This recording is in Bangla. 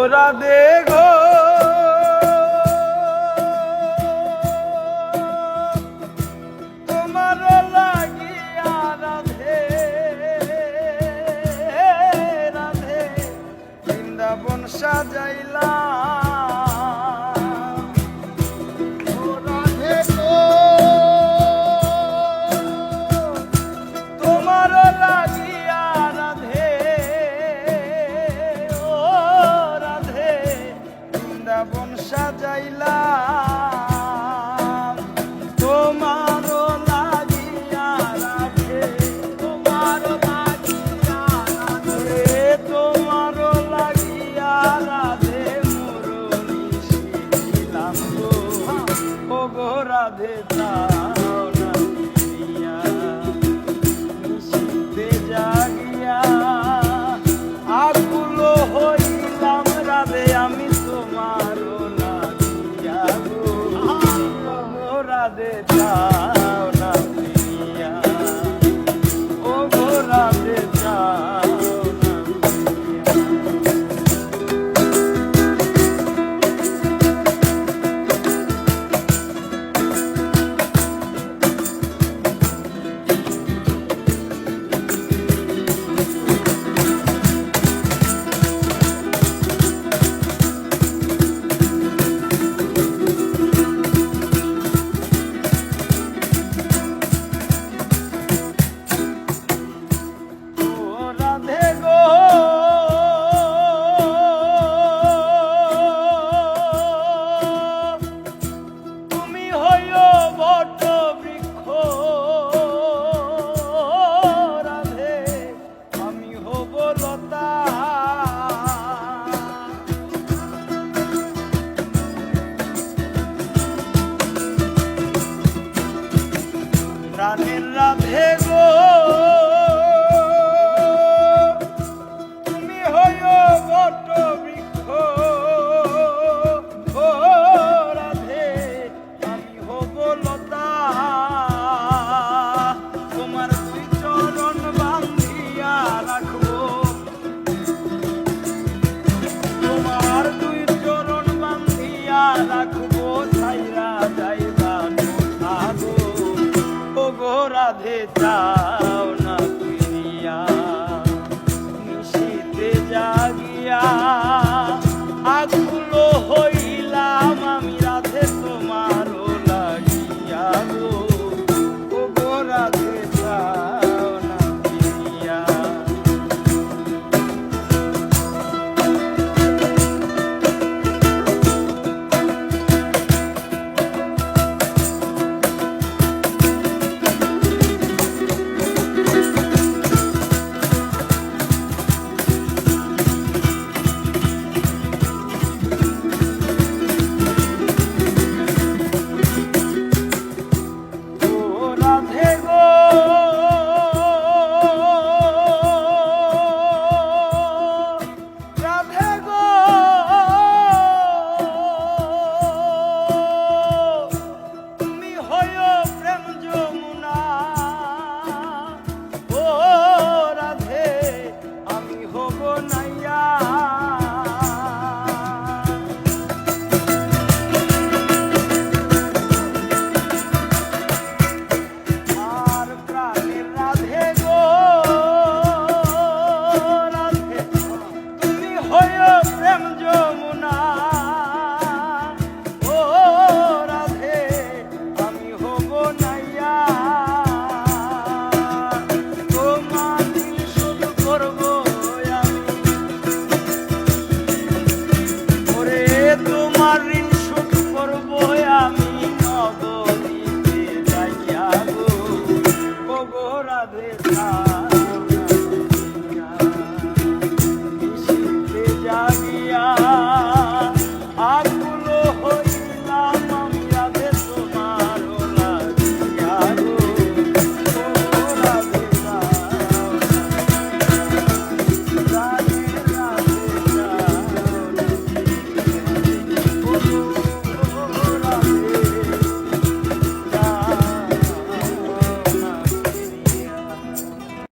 রাধে গো তোমার লাগিয়া রাধে রাধে বৃন্দাবন সাজাইলা সাজাইলাম তোমার লাগিয়া রাধে তোমার লাগিয়া রাধে তোমার লাগিয়া রাধে মুরলি শিখিলাম গো ও গো রাধে তাও না দিয়া নিশিতে জাগিয়া আকুল হইলাম রাধে আমি তোমার রাধে যাও না প্রিয়া ও গো রাধে যাও না প্রাণের রাধে গো তুমি হইও বট বৃক্ষ ও রাধে আমি হব লতা তোমার দুই চরণ বান্ধিয়া রাখবো তোমার দুই চরণ বান্ধিয়া রাখবো ছাইরা যাইবা থাকো গো রাধে যাও না প্রিয়া নিশিতে জাগিয়া আকুল হইলাম আমি রাধে তোমার লাগিয়া গো ও গো রাধে যাও না প্রিয়া প্রেম যমুনা